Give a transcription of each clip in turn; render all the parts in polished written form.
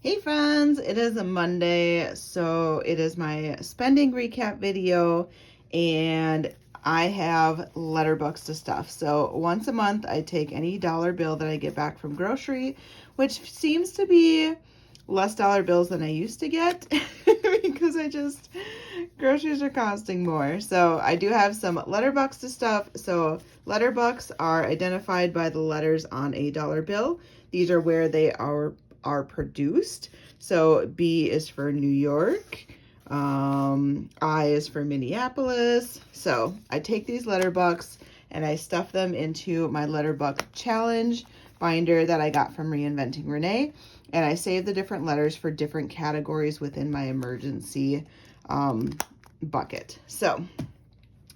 Hey friends, it is a Monday, so it is my spending recap video, and I have letter books to stuff. So once a month, I take any dollar bill that I get back from grocery, which seems to be less dollar bills than I used to get because groceries are costing more. So I do have some letter bucks to stuff. So letter bucks are identified by the letters on a dollar bill. These are where they are produced. So B is for New York. I is for Minneapolis. So I take these letter bucks and I stuff them into my letter buck challenge binder that I got from Reinventing Rene. And I save the different letters for different categories within my emergency bucket. So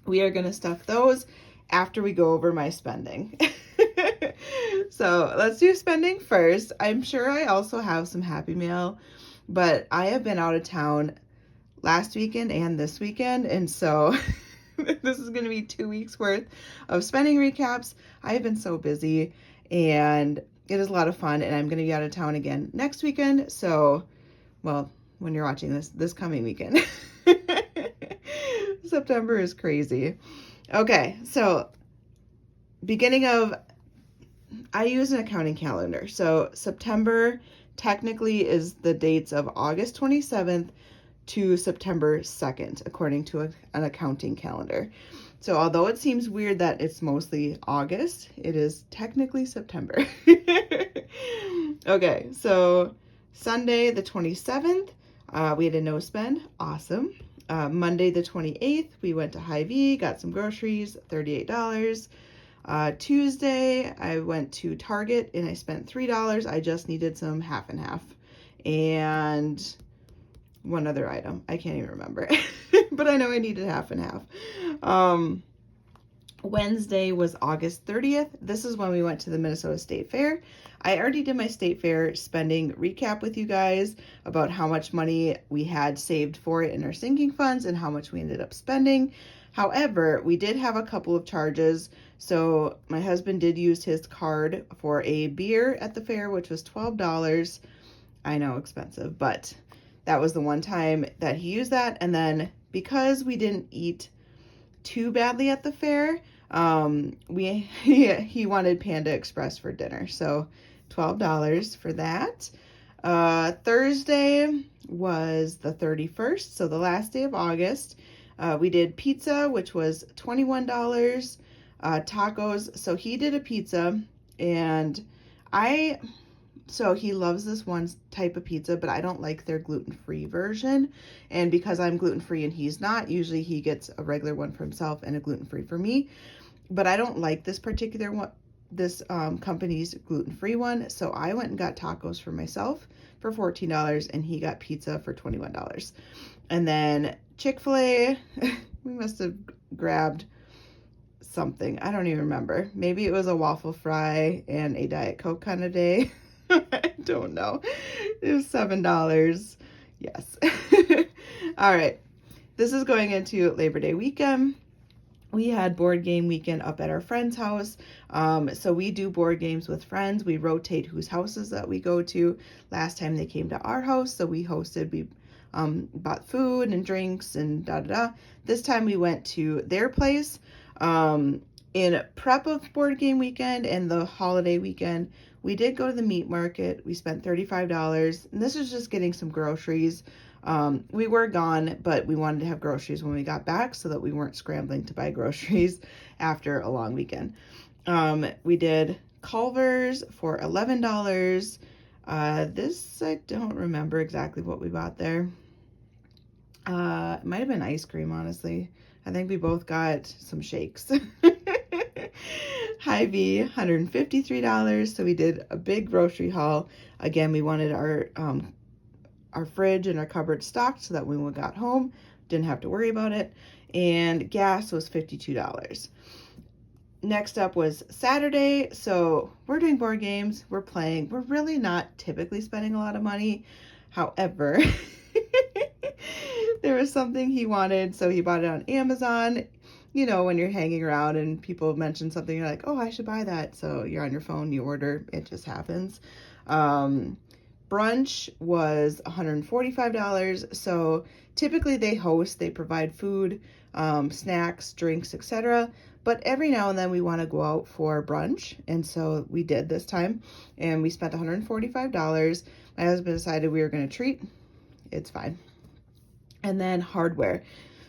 we are going to stuff those after we go over my spending. So let's do spending first. I'm sure I also have some Happy Mail, but I have been out of town last weekend and this weekend, and so this is going to be 2 weeks worth of spending recaps. I have been so busy, and it is a lot of fun, and I'm going to be out of town again next weekend. So, well, when you're watching this coming weekend. September is crazy. Okay, so I use an accounting calendar. So September technically is the dates of August 27th to September 2nd, according to an accounting calendar. So although it seems weird that it's mostly August, it is technically September. Okay, so Sunday the 27th, we had a no spend. Awesome. Monday the 28th, we went to Hy-Vee, got some groceries, $38. Tuesday, I went to Target and I spent $3. I just needed some half and half. And one other item. I can't even remember. But I know I needed half and half. Wednesday was August 30th. This is when we went to the Minnesota State Fair. I already did my State Fair spending recap with you guys about how much money we had saved for it in our sinking funds and how much we ended up spending. However, we did have a couple of charges. So my husband did use his card for a beer at the fair, which was $12. I know, expensive, but that was the one time that he used that. And then because we didn't eat too badly at the fair, he wanted Panda Express for dinner. So $12 for that. Thursday was the 31st, so the last day of August. We did pizza, which was $21. Tacos, so he did a pizza, and so he loves this one type of pizza, but I don't like their gluten-free version. And because I'm gluten-free and he's not, usually he gets a regular one for himself and a gluten-free for me. But I don't like this particular one, this company's gluten-free one. So I went and got tacos for myself for $14 and he got pizza for $21. And then Chick-fil-A, we must have grabbed something. I don't even remember. Maybe it was a waffle fry and a Diet Coke kind of day. I don't know. It was $7. Yes. All right. This is going into Labor Day weekend. We had board game weekend up at our friend's house. So we do board games with friends. We rotate whose houses that we go to. Last time they came to our house, so we hosted. We bought food and drinks and da-da-da. This time we went to their place. In prep of board game weekend and the holiday weekend, we did go to the meat market. We spent $35, and this is just getting some groceries. We were gone, but we wanted to have groceries when we got back so that we weren't scrambling to buy groceries after a long weekend. We did Culver's for $11. This, I don't remember exactly what we bought there. It might have been ice cream, honestly. I think we both got some shakes. Hy-Vee, $153. So we did a big grocery haul. Again, we wanted our fridge and our cupboard stocked so that when we got home, didn't have to worry about it. And gas was $52. Next up was Saturday. So we're doing board games. We're playing. We're really not typically spending a lot of money. However, there was something he wanted, so he bought it on Amazon. You know, when you're hanging around and people mention something, you're like, oh, I should buy that. So you're on your phone, you order, it just happens. Brunch was $145. So typically they host, they provide food, snacks, drinks, etc. But every now and then we want to go out for brunch. And so we did this time, and we spent $145. My husband decided we were going to treat. It's fine. And then hardware.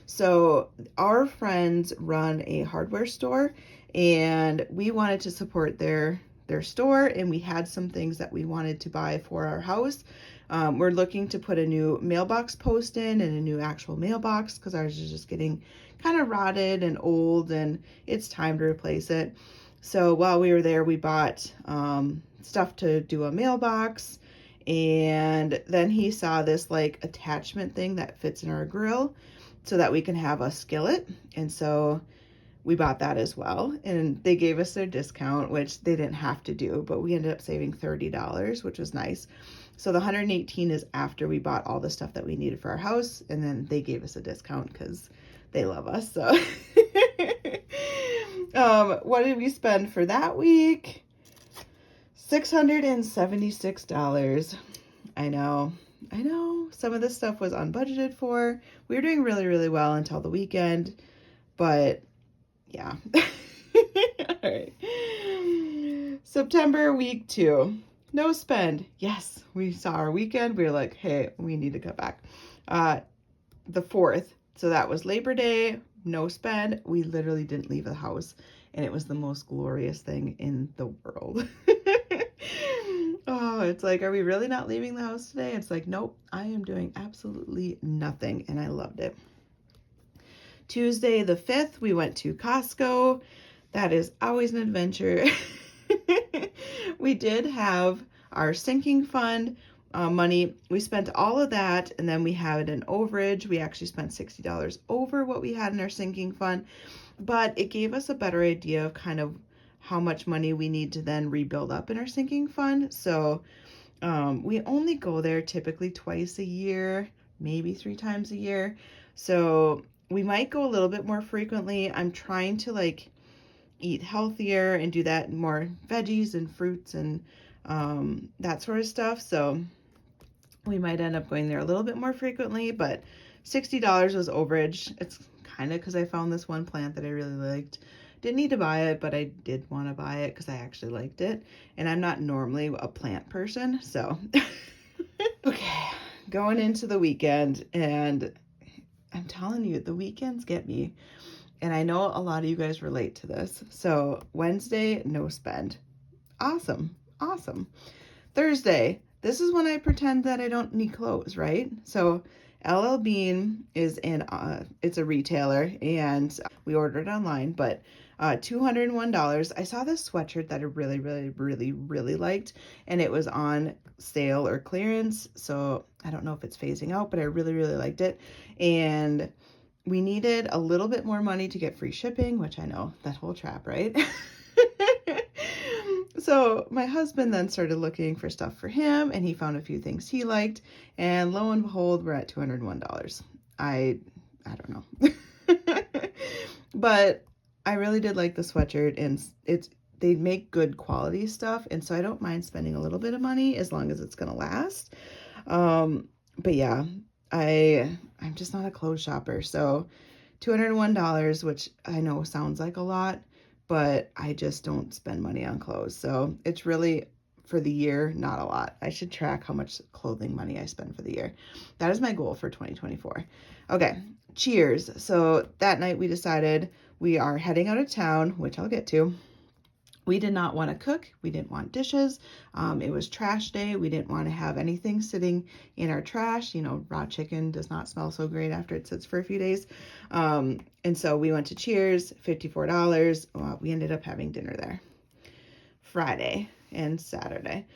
So our friends run a hardware store, and we wanted to support their store, and we had some things that we wanted to buy for our house. We're looking to put a new mailbox post in and a new actual mailbox because ours is just getting kind of rotted and old, and it's time to replace it. So while we were there, we bought stuff to do a mailbox, and then he saw this like attachment thing that fits in our grill so that we can have a skillet. And so we bought that as well, and they gave us their discount, which they didn't have to do, but we ended up saving $30, which was nice. So the $118 is after we bought all the stuff that we needed for our house, and then they gave us a discount because they love us. So what did we spend for that week? $676. I know. Some of this stuff was unbudgeted for. We were doing really, really well until the weekend, but yeah. All right. September week 2. No spend. Yes, we saw our weekend. We were like, hey, we need to cut back. The 4th. So that was Labor Day. No spend. We literally didn't leave the house, and it was the most glorious thing in the world. Oh, it's like, are we really not leaving the house today? It's like, nope, I am doing absolutely nothing, and I loved it. Tuesday the 5th, we went to Costco. That is always an adventure. We did have our sinking fund money. We spent all of that, and then we had an overage. We actually spent $60 over what we had in our sinking fund, but it gave us a better idea of kind of how much money we need to then rebuild up in our sinking fund. So we only go there typically twice a year, maybe 3 times a year. So we might go a little bit more frequently. I'm trying to like eat healthier and do that more veggies and fruits and that sort of stuff. So we might end up going there a little bit more frequently, but $60 was overage. It's kind of because I found this one plant that I really liked. Didn't need to buy it, but I did want to buy it because I actually liked it. And I'm not normally a plant person, so. Okay, going into the weekend, and I'm telling you, the weekends get me. And I know a lot of you guys relate to this. So Wednesday, no spend. Awesome. Thursday, this is when I pretend that I don't need clothes, right? So LL Bean is it's a retailer, and we ordered online, but $201. I saw this sweatshirt that I really, really, really, really liked, and it was on sale or clearance. So I don't know if it's phasing out, but I really, really liked it. And we needed a little bit more money to get free shipping, which I know, that whole trap, right? So my husband then started looking for stuff for him, and he found a few things he liked, and lo and behold, we're at $201. I don't know. But I really did like the sweatshirt, and they make good quality stuff, and so I don't mind spending a little bit of money as long as it's gonna last. But yeah, I'm just not a clothes shopper. So $201, which I know sounds like a lot, but I just don't spend money on clothes. So it's really, for the year, not a lot. I should track how much clothing money I spend for the year. That is my goal for 2024. Okay, cheers. So that night we decided we are heading out of town, which I'll get to. We did not want to cook. We didn't want dishes. It was trash day. We didn't want to have anything sitting in our trash. You know, raw chicken does not smell so great after it sits for a few days. And so we went to Cheers, $54. We ended up having dinner there. Friday and Saturday,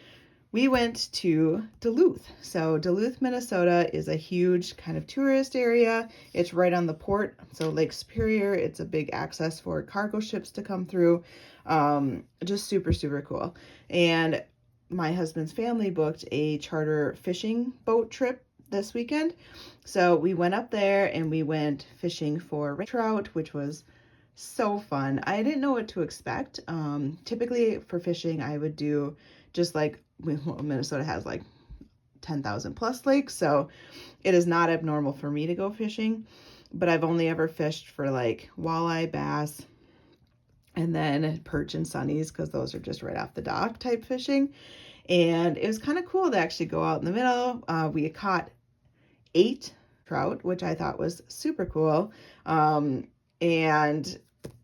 we went to Duluth. So Duluth, Minnesota is a huge kind of tourist area. It's right on the port. So Lake Superior, it's a big access for cargo ships to come through. Just super, super cool. And my husband's family booked a charter fishing boat trip this weekend. So we went up there and we went fishing for trout, which was so fun. I didn't know what to expect. Typically for fishing, I would do just like, well, Minnesota has like 10,000 plus lakes. So it is not abnormal for me to go fishing, but I've only ever fished for like walleye, bass, and then perch and sunnies, because those are just right off the dock type fishing. And it was kind of cool to actually go out in the middle. We caught 8 trout, which I thought was super cool. And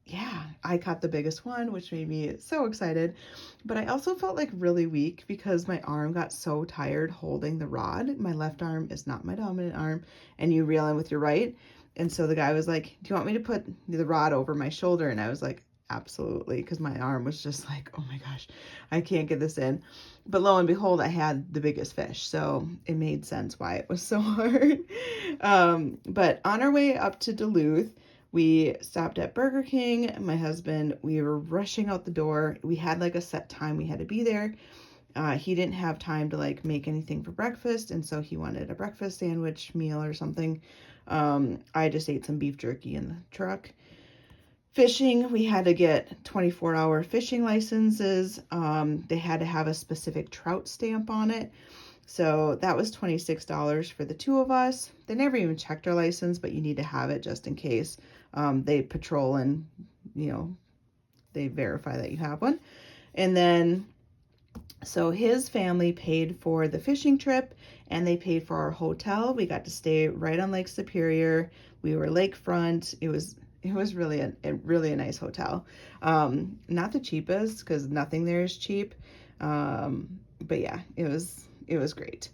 yeah, I caught the biggest one, which made me so excited. But I also felt like really weak because my arm got so tired holding the rod. My left arm is not my dominant arm, and you reel in with your right. And so the guy was like, do you want me to put the rod over my shoulder? And I was like, absolutely, because my arm was just like, oh my gosh, I can't get this in. But lo and behold, I had the biggest fish, so it made sense why it was so hard. But on our way up to Duluth, we stopped at Burger King. My husband, we were rushing out the door. We had like a set time we had to be there. He didn't have time to like make anything for breakfast, and so he wanted a breakfast sandwich meal or something. I just ate some beef jerky in the truck. Fishing, we had to get 24-hour fishing licenses. They had to have a specific trout stamp on it. So that was $26 for the 2 of us. They never even checked our license, but you need to have it just in case. They patrol and, they verify that you have one. And then, so his family paid for the fishing trip, and they paid for our hotel. We got to stay right on Lake Superior. We were lakefront. It was really a nice hotel. Not the cheapest, because nothing there is cheap. But yeah, it was great.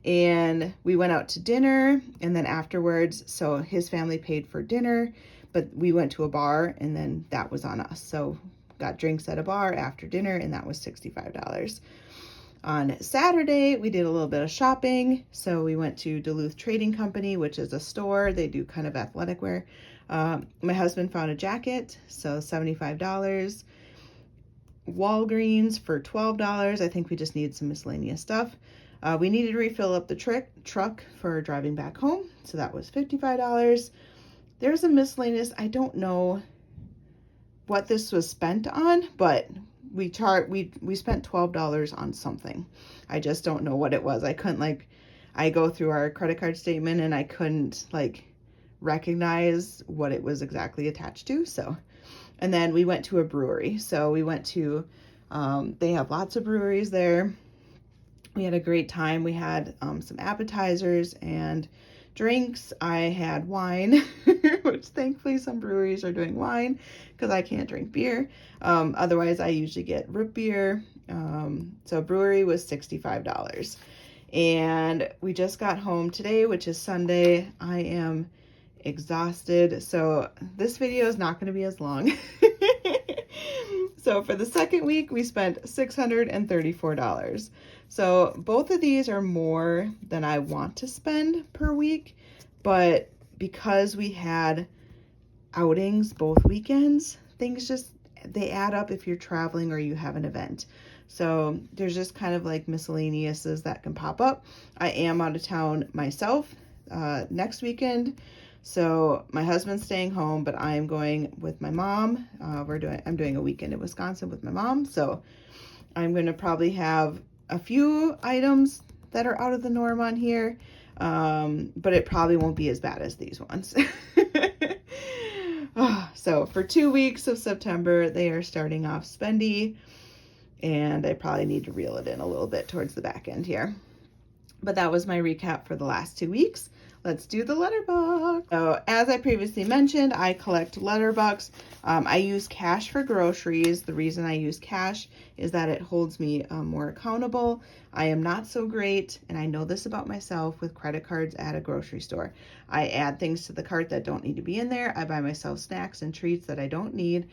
And we went out to dinner, and then afterwards, so his family paid for dinner, but we went to a bar, and then that was on us. So got drinks at a bar after dinner, and that was $65. On Saturday, we did a little bit of shopping. So we went to Duluth Trading Company, which is a store. They do kind of athletic wear. My husband found a jacket, so $75. Walgreens for $12. I think we just needed some miscellaneous stuff. We needed to refill up the truck for driving back home, so that was $55. There's a miscellaneous, I don't know what this was spent on, but we spent $12 on something. I just don't know what it was. I couldn't I go through our credit card statement and I couldn't recognize what it was exactly attached to. So, and then we went to a brewery. So we went to, they have lots of breweries there. We had a great time. We had some appetizers and drinks. I had wine, which thankfully some breweries are doing wine because I can't drink beer. Otherwise, I usually get root beer. So brewery was $65. And we just got home today, which is Sunday. I am exhausted. So this video is not going to be as long. So for the second week, we spent $634. So both of these are more than I want to spend per week, but because we had outings both weekends, things they add up if you're traveling or you have an event. So there's just kind of miscellaneouses that can pop up. I am out of town myself next weekend. So my husband's staying home, but I am going with my mom. I'm doing a weekend in Wisconsin with my mom. So I'm going to probably have a few items that are out of the norm on here. But it probably won't be as bad as these ones. So for 2 weeks of September, they are starting off spendy, and I probably need to reel it in a little bit towards the back end here. But that was my recap for the last 2 weeks. Let's do the letterbox. So as I previously mentioned, I collect letterbox. I use cash for groceries. The reason I use cash is that it holds me more accountable. I am not so great, and I know this about myself, with credit cards at a grocery store. I add things to the cart that don't need to be in there. I buy myself snacks and treats that I don't need.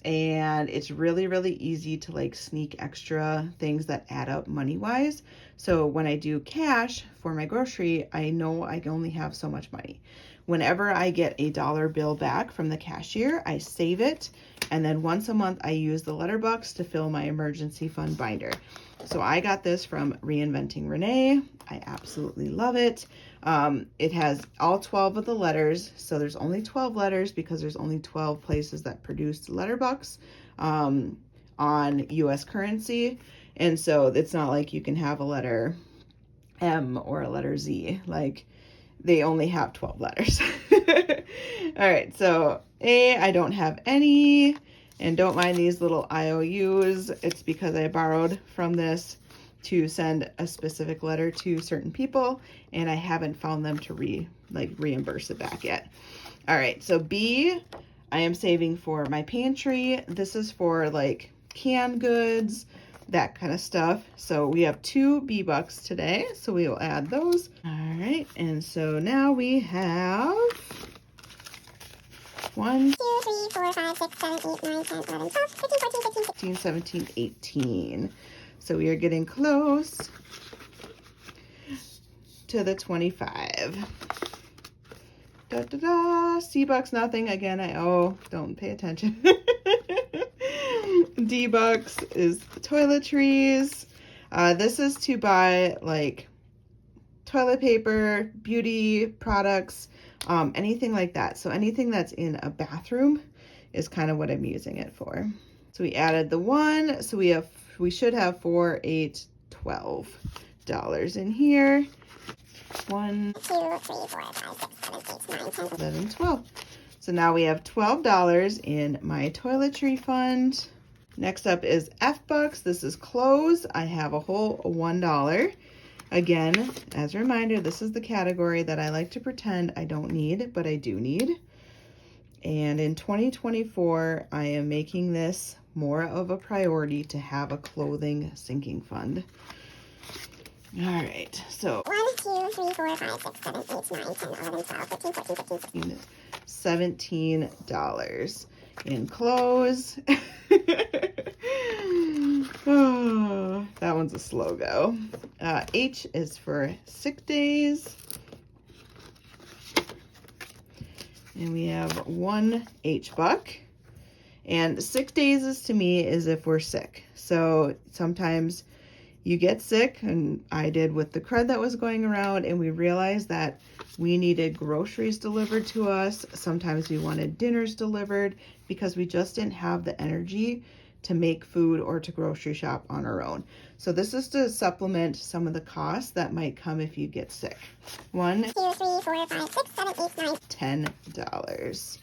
And it's really, really easy to sneak extra things that add up money-wise. So when I do cash for my grocery, I know I only have so much money. Whenever I get a dollar bill back from the cashier, I save it. And then once a month, I use the letterbox to fill my emergency fund binder. So I got this from Reinventing Rene. I absolutely love it. It has all 12 of the letters. So there's only 12 letters because there's only 12 places that produce letterbox on US currency. And so it's not like you can have a letter M or a letter Z. Like, they only have 12 letters. All right, so A, I don't have any, and don't mind these little IOUs. It's because I borrowed from this to send a specific letter to certain people, and I haven't found them to reimburse it back yet. All right, so B, I am saving for my pantry. This is for like canned goods, that kind of stuff. So we have 2 B-Bucks today, so we will add those. All right, and so now we have 1, 2, 3, 4, 5, 6, 7, 8, 9, 10, 11, 12, 13, 14, 15, 16, 17, 18. So we are getting close to the 25. Da da da, C-Bucks, nothing. Again, I owe, don't pay attention. D-Bucks is toiletries. This is to buy like toilet paper, beauty products, anything like that. So anything that's in a bathroom is kind of what I'm using it for. So we added the 1, so we should have $4, $8, $12 in here. 1, 2, 3, 4, 5, 6, 7, 8, 9, 10, 11, 12. So now we have $12 in my toiletry fund. Next up is F-Bucks. This is clothes. I have a whole $1. Again, as a reminder, this is the category that I like to pretend I don't need, but I do need. And in 2024, I am making this more of a priority to have a clothing sinking fund. All right, so 1, 2, 3, 4, 5, 6, 7, 8, 9, 10, 11, 12, 13, 14, 15, 16, $17 in clothes. Oh, that one's a slow go. H is for sick days. And we have 1 H-Buck. And sick days is, to me, is if we're sick. So sometimes you get sick, and I did with the crud that was going around, and we realized that we needed groceries delivered to us. Sometimes we wanted dinners delivered because we just didn't have the energy to make food or to grocery shop on our own. So this is to supplement some of the costs that might come if you get sick. 1, 2, 3, 4, 5, 6, 7, 8, 9, $10.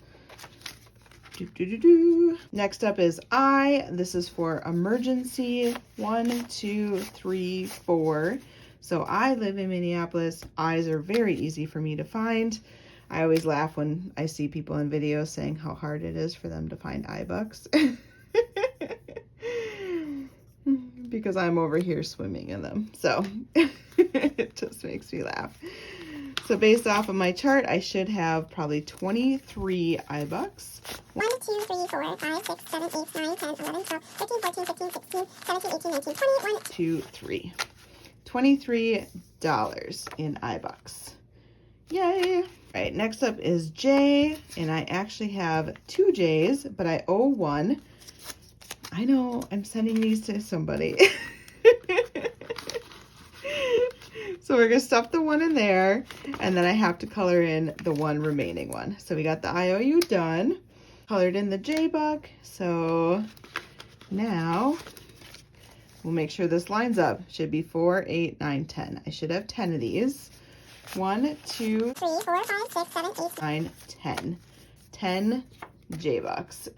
Next up is I. This is for emergency. 1, 2, 3, 4. So I live in Minneapolis. I's are very easy for me to find. I always laugh when I see people in videos saying how hard it is for them to find iBucks. Because I'm over here swimming in them. So it just makes me laugh. So based off of my chart, I should have probably 23 iBucks. 1, 2, 3, 4, 5, 6, 7, 8, 9, 10, 11, 12, 13, 14, 15, 16, 17, 18, 19, 20, 1, 2, 3. $23 in iBucks. Yay! All right, next up is J, and I actually have 2 J's, but I owe 1. I know, I'm sending these to somebody. So we're going to stuff the 1 in there, and then I have to color in the 1 remaining one. So we got the IOU done, colored in the J-Buck. So now we'll make sure this lines up. Should be 4, 8, 9, 10. I should have 10 of these. 1, 2, 3, 4, 5, 6, 7, 8, 9, 10. 10 J-Bucks.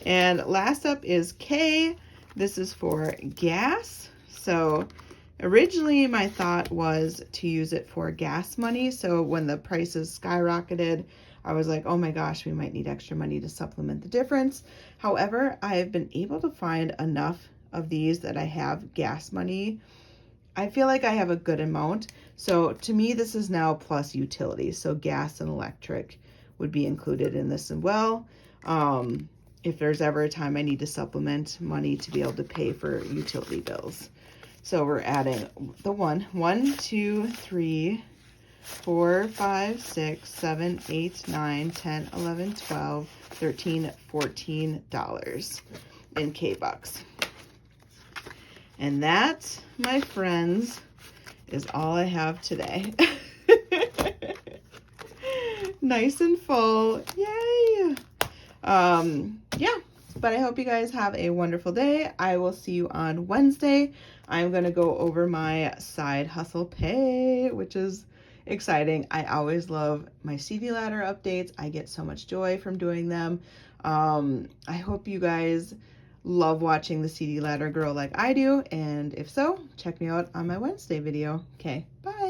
And last up is K. This is for gas. So originally my thought was to use it for gas money. So when the prices skyrocketed, I was like, oh my gosh, we might need extra money to supplement the difference. However, I've been able to find enough of these that I have gas money. I feel like I have a good amount. So to me, this is now plus utilities. So gas and electric would be included in this as well. If there's ever a time I need to supplement money to be able to pay for utility bills. So we're adding the 1, 2, 3, 4, 5, 6, 7, 8, 9, 10, 11, 12, 13, $14 in K-Bucks. And that, my friends, is all I have today. Nice and full. Yay! Yeah, But I hope you guys have a wonderful day. I will see you on Wednesday. I'm going to go over my side hustle pay, which is exciting. I always love my CD ladder updates. I get so much joy from doing them. I hope you guys love watching the CD ladder grow like I do. And if so, check me out on my Wednesday video. Okay, bye.